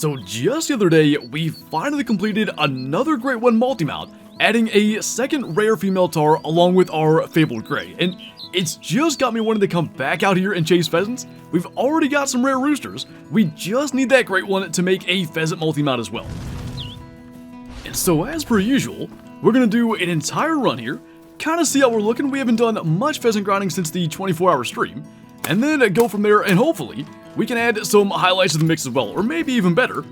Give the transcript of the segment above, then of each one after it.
So just the other day, we finally completed another Great One multi-mount, adding a second rare female tar along with our fabled gray, and it's just got me wanting to come back out here and chase pheasants. We've already got some rare roosters, we just need that Great One to make a pheasant multi-mount as well. And so as per usual, we're gonna do an entire run here, kind of see how we're looking. We haven't done much pheasant grinding since the 24-hour stream, and then go from there, and hopefully we can add some highlights to the mix as well, or maybe even better,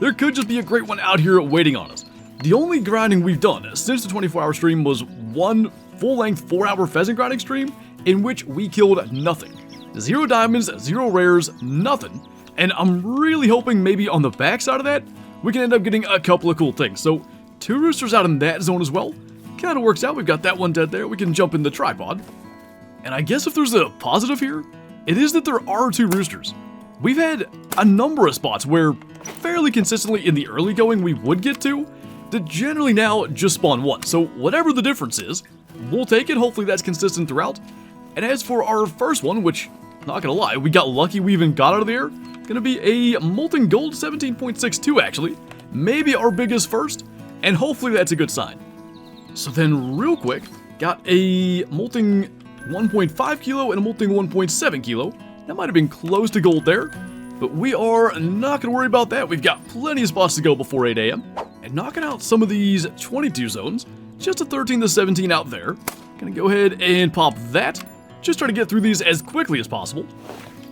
there could just be a Great One out here waiting on us. The only grinding we've done since the 24-hour stream was one full-length 4-hour pheasant grinding stream in which we killed nothing. 0 diamonds, 0 rares, nothing, and I'm really hoping maybe on the backside of that, we can end up getting a couple of cool things. So 2 roosters out in that zone as well, kind of works out. We've got that one dead there, we can jump in the tripod. And I guess if there's a positive here, it is that there are 2 roosters. We've had a number of spots where fairly consistently in the early going we would get 2, that generally now just spawn 1. So whatever the difference is, we'll take it. Hopefully that's consistent throughout. And as for our first one, which, not gonna lie, we got lucky we even got out of there, gonna be a molten gold 17.62 actually, maybe our biggest first, and hopefully that's a good sign. So then real quick, got a molting 1.5 kilo and a molting 1.7 kilo. That might have been close to gold there, but we are not going to worry about that. We've got plenty of spots to go before 8 a.m. And knocking out some of these 22 zones, just a 13 to 17 out there. Gonna go ahead and pop that. Just try to get through these as quickly as possible.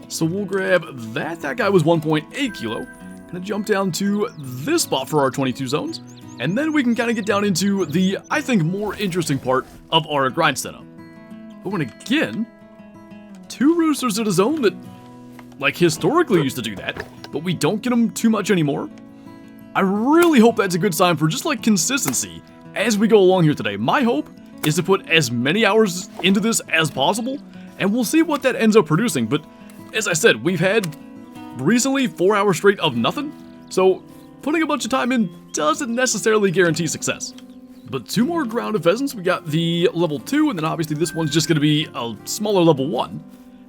So we'll grab that. That guy was 1.8 kilo. Gonna jump down to this spot for our 22 zones. And then we can kind of get down into the, I think, more interesting part of our grind setup. But when again, 2 roosters in a zone that, like, historically used to do that, but we don't get them too much anymore. I really hope that's a good sign for just, like, consistency as we go along here today. My hope is to put as many hours into this as possible, and we'll see what that ends up producing. But as I said, we've had recently 4 hours straight of nothing, so putting a bunch of time in doesn't necessarily guarantee success. But 2 more grounded pheasants. We got the level 2, and then obviously this one's just going to be a smaller level 1.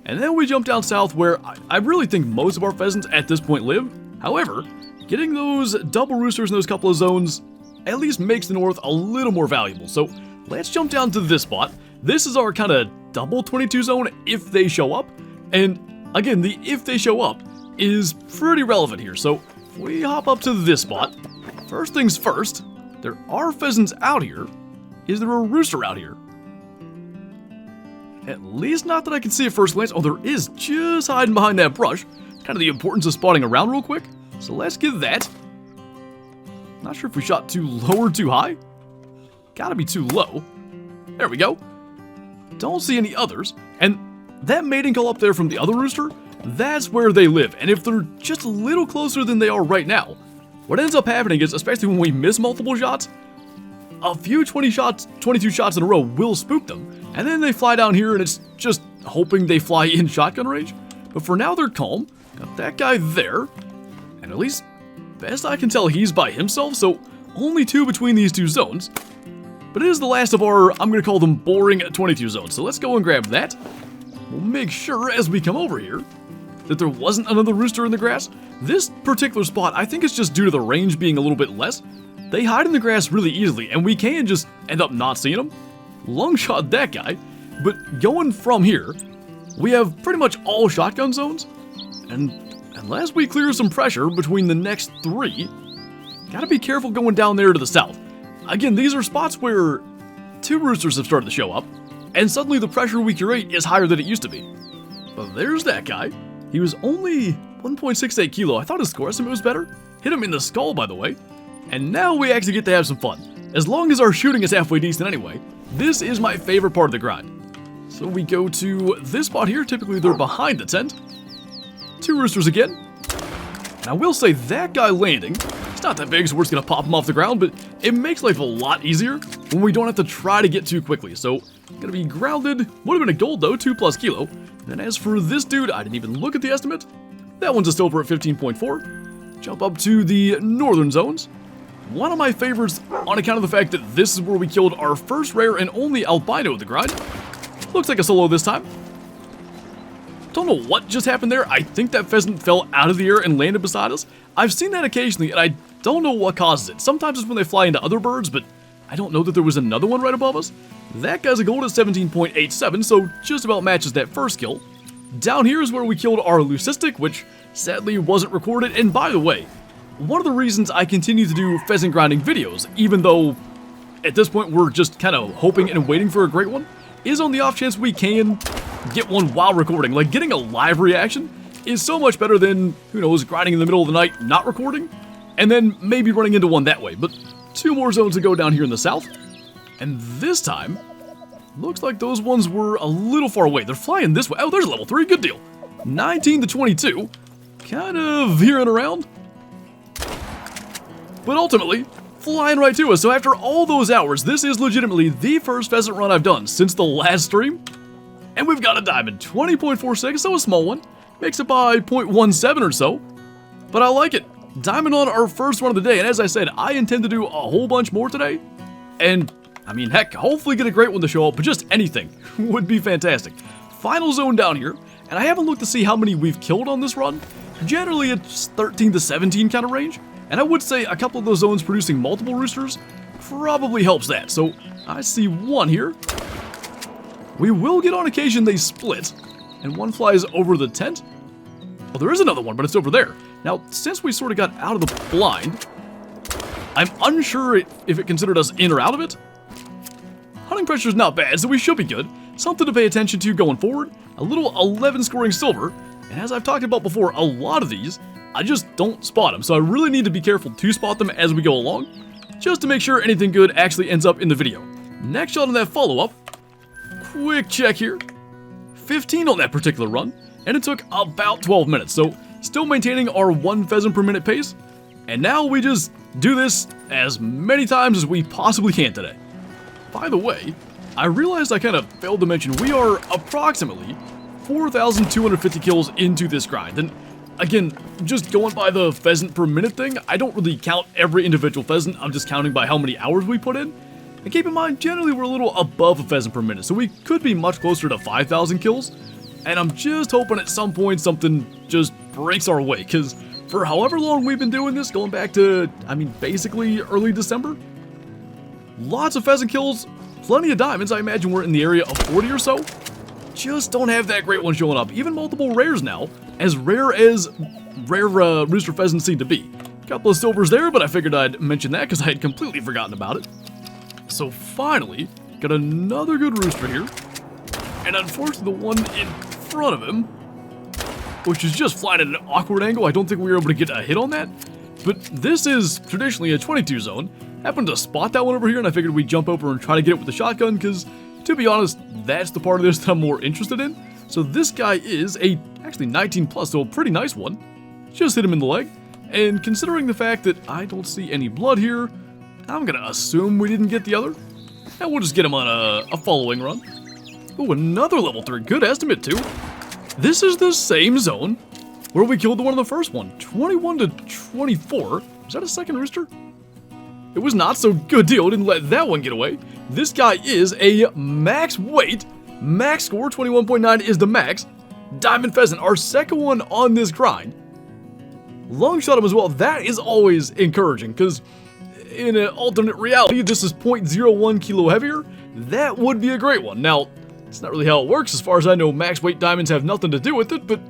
And then we jump down south where I really think most of our pheasants at this point live. However, getting those double roosters in those couple of zones at least makes the north a little more valuable. So let's jump down to this spot. This is our kind of double 22 zone if they show up. And again, the if they show up is pretty relevant here. So if we hop up to this spot, first things first, there are pheasants out here. Is there a rooster out here? At least not that I can see at first glance. Oh, there is just hiding behind that brush. Kind of the importance of spotting around real quick. So let's get that. Not sure if we shot too low or too high. Gotta be too low. There we go. Don't see any others. And that mating call up there from the other rooster, that's where they live. And if they're just a little closer than they are right now, what ends up happening is, especially when we miss multiple shots, a few 22 shots in a row will spook them, and then they fly down here and it's just hoping they fly in shotgun range. But for now they're calm. Got that guy there, and at least best I can tell he's by himself, so only 2 between these 2 zones. But it is the last of our, I'm going to call them boring 22 zones, so let's go and grab that. We'll make sure as we come over here that there wasn't another rooster in the grass. This particular spot, I think it's just due to the range being a little bit less. They hide in the grass really easily, and we can just end up not seeing them. Long shot that guy, but going from here, we have pretty much all shotgun zones, and unless we clear some pressure between the next 3, gotta be careful going down there to the south. Again, these are spots where 2 roosters have started to show up, and suddenly the pressure we curate is higher than it used to be. But there's that guy. He was only 1.68 kilo. I thought his score estimate was better. Hit him in the skull, by the way. And now we actually get to have some fun. As long as our shooting is halfway decent anyway, this is my favorite part of the grind. So we go to this spot here. Typically they're behind the tent. 2 roosters again. And I will say that guy landing, it's not that big, so we're just going to pop him off the ground, but it makes life a lot easier when we don't have to try to get too quickly. So, going to be grounded. Would have been a gold though, 2+ kilo. And then as for this dude, I didn't even look at the estimate. That one's a silver at 15.4. Jump up to the northern zones. One of my favorites on account of the fact that this is where we killed our first rare and only albino of the grind. Looks like a solo this time. Don't know what just happened there. I think that pheasant fell out of the air and landed beside us. I've seen that occasionally, and I don't know what causes it. Sometimes it's when they fly into other birds, but I don't know that there was another one right above us. That guy's a gold at 17.87, so just about matches that first kill. Down here is where we killed our leucistic, which sadly wasn't recorded. And by the way, one of the reasons I continue to do pheasant grinding videos, even though at this point we're just kind of hoping and waiting for a great one, is on the off chance we can get one while recording. Like, getting a live reaction is so much better than, who knows, grinding in the middle of the night, not recording, and then maybe running into one that way. But 2 more zones to go down here in the south, and this time, looks like those ones were a little far away. They're flying this way. Oh, there's a level 3, good deal. 19 to 22, kind of veering around, but ultimately, flying right to us. So after all those hours, this is legitimately the first pheasant run I've done since the last stream, and we've got a diamond, 20.46, so a small one, makes it by 0.17 or so, but I like it. Diamond on our first run of the day, and as I said, I intend to do a whole bunch more today, and I mean, heck, hopefully get a great one to show up, but just anything would be fantastic. Final zone down here, and I haven't looked to see how many we've killed on this run. Generally, it's 13 to 17 kind of range, and I would say a couple of those zones producing multiple roosters probably helps that. So I see one here. We will get on occasion they split, and one flies over the tent. Oh, there is another one, but it's over there. Now, since we sort of got out of the blind, I'm unsure if it considered us in or out of it. Hunting pressure is not bad, so we should be good. Something to pay attention to going forward. A little 11 scoring silver, and as I've talked about before, a lot of these, I just don't spot them, so I really need to be careful to spot them as we go along, just to make sure anything good actually ends up in the video. Next shot on that follow-up, quick check here. 15 on that particular run, and it took about 12 minutes, so still maintaining our 1 pheasant per minute pace, and now we just do this as many times as we possibly can today. By the way, I realized I kind of failed to mention we are approximately 4,250 kills into this grind, and again, just going by the pheasant per minute thing, I don't really count every individual pheasant, I'm just counting by how many hours we put in. And keep in mind, generally we're a little above a pheasant per minute, so we could be much closer to 5,000 kills, and I'm just hoping at some point something just breaks our way, because for however long we've been doing this, going back to, I mean, basically early December, lots of pheasant kills, plenty of diamonds. I imagine we're in the area of 40 or so. Just don't have that great one showing up. Even multiple rares now, as rare rooster pheasants seem to be. Couple of silvers there, but I figured I'd mention that because I had completely forgotten about it. So finally, got another good rooster here. And unfortunately, the one in front of him, which is just flying at an awkward angle, I don't think we were able to get a hit on that. But this is traditionally a 22 zone. Happened to spot that one over here, and I figured we'd jump over and try to get it with the shotgun, because, to be honest, that's the part of this that I'm more interested in. So this guy is actually 19 plus, so a pretty nice one. Just hit him in the leg, and considering the fact that I don't see any blood here, I'm gonna assume we didn't get the other, and we'll just get him on a following run. Ooh, another level 3, good estimate too. This is the same zone where we killed the one in the first one, 21 to 24. Is that a second rooster? It was not, so good deal, didn't let that one get away. This guy is a max weight, max score, 21.9 is the max. Diamond pheasant, our second one on this grind. Long shot him as well, that is always encouraging, because in an alternate reality, this is 0.01 kilo heavier. That would be a great one. Now, it's not really how it works. As far as I know, max weight diamonds have nothing to do with it, but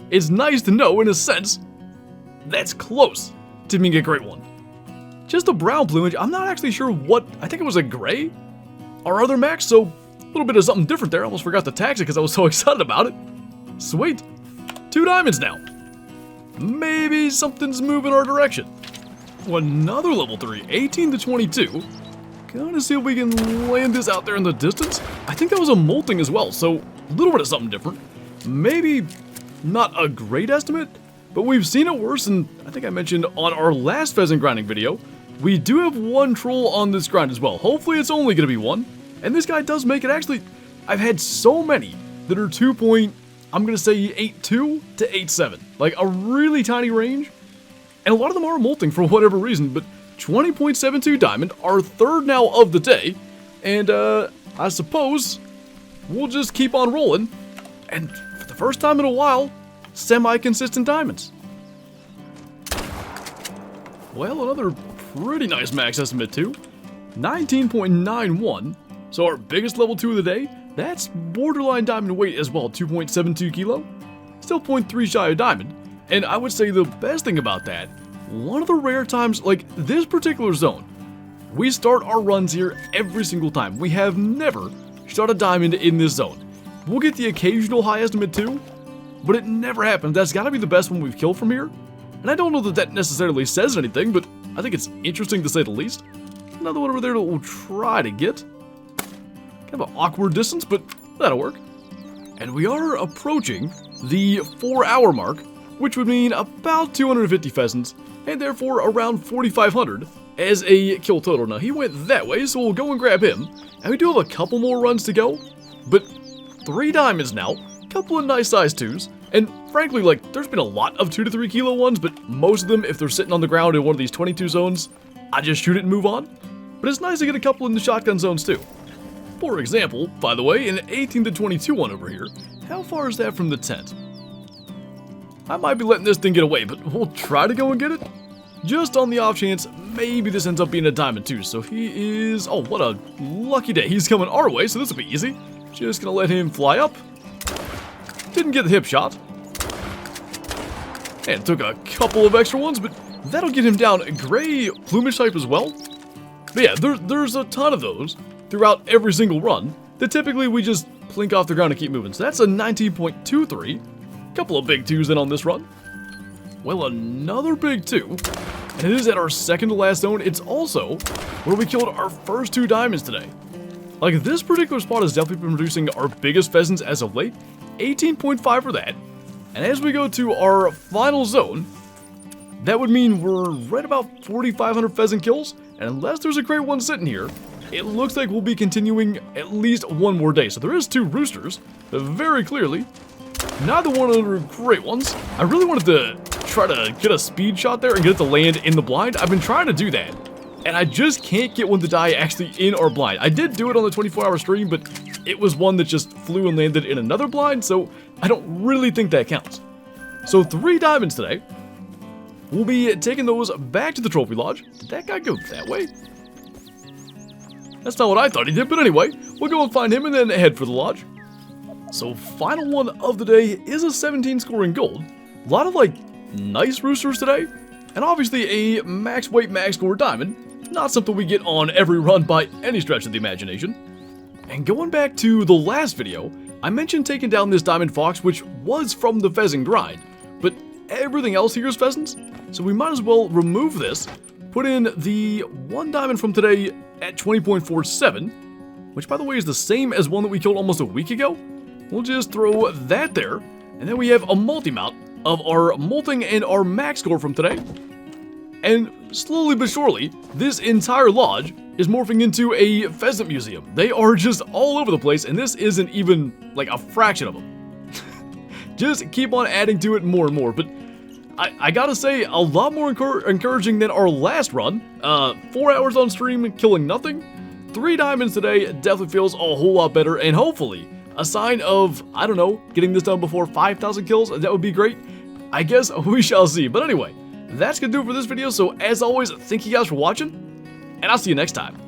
it's nice to know, in a sense, that's close to being a great one. Just a brown plumage. I'm not actually sure what, I think it was a gray, our other max, so a little bit of something different there. I almost forgot to tax it because I was so excited about it. Sweet. 2 diamonds now. Maybe something's moving our direction. Another level 3, 18 to 22. Gonna see if we can land this out there in the distance. I think that was a molting as well, so a little bit of something different. Maybe not a great estimate, but we've seen it worse, and I think I mentioned on our last pheasant grinding video, we do have 1 troll on this grind as well. Hopefully it's only gonna be 1, and this guy does make it. Actually, I've had so many that are 2 point, I'm gonna say 8.2 to 8.7, like a really tiny range, and a lot of them are molting for whatever reason, but 20.72 diamond, our third now of the day, and I suppose we'll just keep on rolling And for the first time in a while, semi-consistent diamonds. Well, another pretty nice max estimate too. 19.91. So our biggest level 2 of the day, that's borderline diamond weight as well, 2.72 kilo. Still 0.3 shy of diamond. And I would say the best thing about that, one of the rare times, like this particular zone, we start our runs here every single time. We have never shot a diamond in this zone. We'll get the occasional high estimate too, but it never happens. That's gotta be the best one we've killed from here. And I don't know that that necessarily says anything, but I think it's interesting to say the least. Another one over there that we'll try to get. Kind of an awkward distance, but that'll work. And we are approaching the 4-hour mark, which would mean about 250 pheasants, and therefore around 4,500 as a kill total. Now, he went that way, so we'll go and grab him. And we do have a couple more runs to go, but 3 diamonds now, couple of nice size 2s, and frankly, like, there's been a lot of 2 to 3 kilo ones, but most of them, if they're sitting on the ground in one of these 22 zones, I just shoot it and move on. But it's nice to get a couple in the shotgun zones too. For example, by the way, an 18 to 22 one over here. How far is that from the tent? I might be letting this thing get away, but we'll try to go and get it. Just on the off chance, maybe this ends up being a diamond too. So he is, oh, what a lucky day. He's coming our way, so this will be easy. Just gonna let him fly up. Didn't get the hip shot. And took a couple of extra ones, but that'll get him down. Gray plumage type as well. But yeah, there's a ton of those throughout every single run that typically we just plink off the ground and keep moving. So that's a 19.23. Couple of big 2s in on this run. Well, another big 2. And it is at our second to last zone. It's also where we killed our first 2 diamonds today. Like, this particular spot has definitely been producing our biggest pheasants as of late. 18.5 for that. And as we go to our final zone, that would mean we're right about 4,500 pheasant kills. And unless there's a great one sitting here, it looks like we'll be continuing at least one more day. So there is 2 roosters, but very clearly, neither one of them are great ones. I really wanted to try to get a speed shot there and get it to land in the blind. I've been trying to do that, and I just can't get one to die actually in our blind. I did do it on the 24-hour stream, but it was one that just flew and landed in another blind, so I don't really think that counts. So 3 diamonds today. We'll be taking those back to the trophy lodge. Did that guy go that way? That's not what I thought he did, but anyway, we'll go and find him and then head for the lodge. So final one of the day is a 17 scoring gold. A lot of like nice roosters today, and obviously a max weight max score diamond. Not something we get on every run by any stretch of the imagination. And going back to the last video, I mentioned taking down this diamond fox, which was from the pheasant grind, but everything else here is pheasants, so we might as well remove this, put in the 1 diamond from today at 20.47, which by the way is the same as one that we killed almost a week ago. We'll just throw that there, and then we have a multi-mount of our molting and our max score from today. And slowly but surely, this entire lodge is morphing into a pheasant museum. They are just all over the place, and this isn't even like a fraction of them. Just keep on adding to it more and more, but I gotta say, a lot more encouraging than our last run. 4 hours on stream, killing nothing. 3 diamonds today definitely feels a whole lot better, and hopefully a sign of, I don't know, getting this done before 5,000 kills. That would be great. I guess we shall see. But anyway, that's gonna do it for this video. So as always, thank you guys for watching, and I'll see you next time.